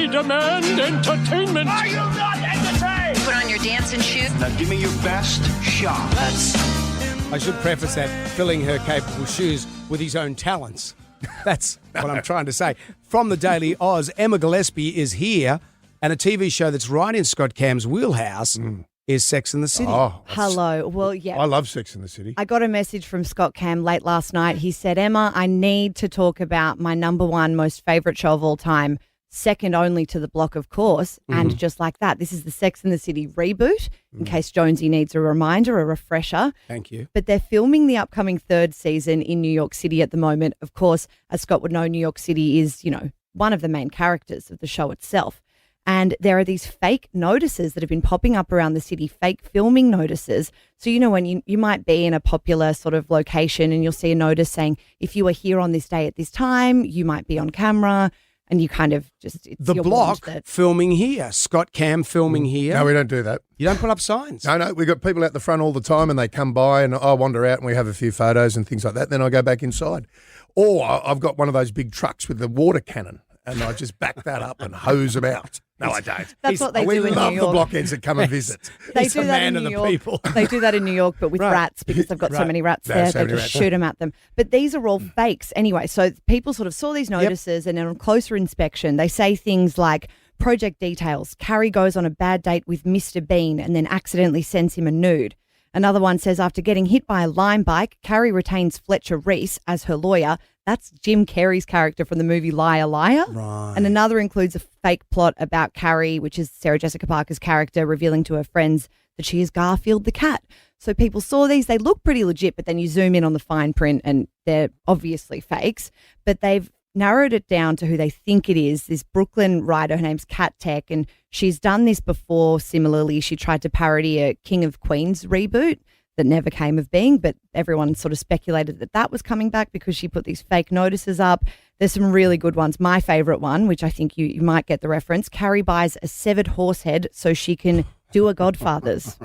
We demand entertainment. Are you not entertained? Put on your dancing shoes. Now give me your best shot. I should preface that filling her capable shoes with his own talents. That's what I'm trying to say. From the Daily Oz, Emma Gillespie is here, and a TV show that's right in Scott Cam's wheelhouse is Sex and the City. Oh, Hello. Well, yeah. I love Sex and the City. I got a message from Scott Cam late last night. He said, Emma, I need to talk about my number one most favourite show of all time, second only to The Block, of course. And just like that, this is the Sex and the City reboot, in case Jonesy needs a reminder, a refresher. Thank you. But they're filming the upcoming third season in New York City at the moment. Of course, as Scott would know, New York City is, one of the main characters of the show itself. And there are these fake notices that have been popping up around the city, fake filming notices. So, when you might be in a popular sort of location and you'll see a notice saying, if you are here on this day at this time, you might be on camera. And you kind of just... It's The Block filming here. Scott Cam filming here. No, we don't do that. You don't put up signs. No, we've got people out the front all the time and they come by and I wander out and we have a few photos and things like that. Then I go back inside. Or I've got one of those big trucks with the water cannon and I just back that up and hose them out. No, I don't. That's what they do in New York. We love the blockheads that come and visit. They He's do a that man in of New the York. people. They do that in New York, but with Right. rats because they've got so Right. many rats No, there. so They many just rats. shoot them at them. But these are all fakes anyway. So people sort of saw these notices and then on closer inspection, they say things like, project details, Carrie goes on a bad date with Mr. Bean and then accidentally sends him a nude. Another one says, after getting hit by a Lime bike, Carrie retains Fletcher Reese as her lawyer. That's Jim Carrey's character from the movie Liar Liar. Right. And another includes a fake plot about Carrie, which is Sarah Jessica Parker's character, revealing to her friends that she is Garfield the cat. So people saw these. They look pretty legit, but then you zoom in on the fine print and they're obviously fakes. But they've narrowed it down to who they think it is, this Brooklyn writer. Her name's Kat Tech, and she's done this before. Similarly, she tried to parody a King of Queens reboot that never came of being, but everyone sort of speculated that that was coming back because she put these fake notices up. There's some really good ones. My favourite one, which I think you might get the reference, Carrie buys a severed horse head so she can do a Godfather's.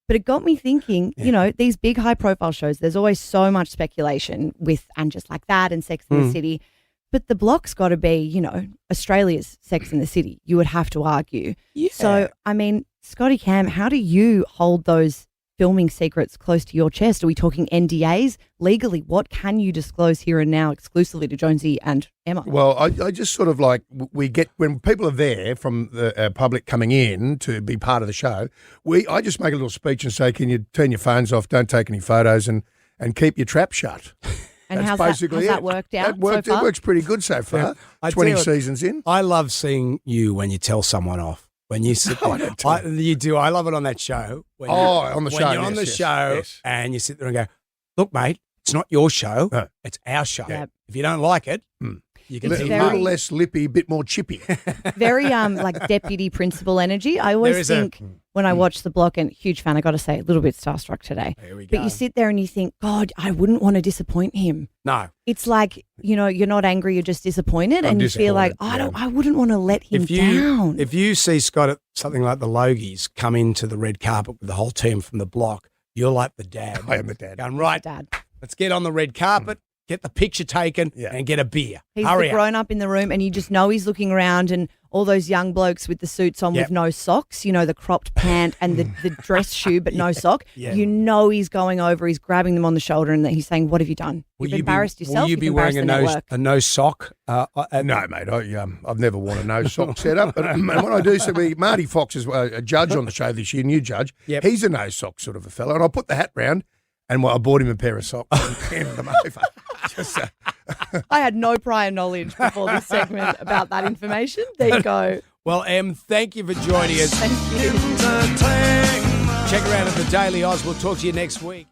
But it got me thinking, these big high-profile shows, there's always so much speculation with And Just Like That and Sex and the City. But The Block's got to be, Australia's Sex and the City, you would have to argue. Yeah. So, Scotty Cam, how do you hold those filming secrets close to your chest? Are we talking NDAs? Legally, what can you disclose here and now exclusively to Jonesy and Emma? Well, I just sort of like, we get, when people are there from the public coming in to be part of the show, I just make a little speech and say, can you turn your phones off, don't take any photos and keep your trap shut. And That's how's basically that it. worked out It works pretty good so far. Yeah. I 20 tell you what, seasons in. I love seeing you when you tell someone off. When you sit No, I there. don't tell You do. I love it on that show. When On the show. When you're on the yes, show yes. and you sit there and go, look, mate, it's not your show. No. It's our show. Yeah. If you don't like it, you can It's A leave. very- little less lippy, bit more chippy. Very like deputy principal energy. I always think when I watch The Block, and huge fan, I got to say, a little bit starstruck today. There we go. But you sit there and you think, God, I wouldn't want to disappoint him. No. It's like, you're not angry, you're just disappointed. I'm And you feel like, disappointed, I wouldn't want to let him down. If you see Scott at something like the Logies come into the red carpet with the whole team from The Block, you're like the dad. I am the dad. Going, right, Dad. let's get on the red carpet, get the picture taken, Yeah. and get a beer. He's Hurry the up. grown up in the room and you just know he's looking around and all those young blokes with the suits on Yep. with no socks, the cropped pant and the dress shoe but no sock. Yeah. You know he's going over, he's grabbing them on the shoulder and he's saying, what have you done? You've embarrassed yourself. Will you you've be wearing embarrassed a the no network. sock? No, mate, I've never worn a no sock setup. But and what I do, so Marty Fox is a judge on the show this year, new judge. Yep. He's a no sock sort of a fella. And I put the hat round and I bought him a pair of socks and handed them over. Just, I had no prior knowledge before this segment about that information. There you go. Well, Em, thank you for joining us. Thank you. Check her out at the Daily Oz. We'll talk to you next week.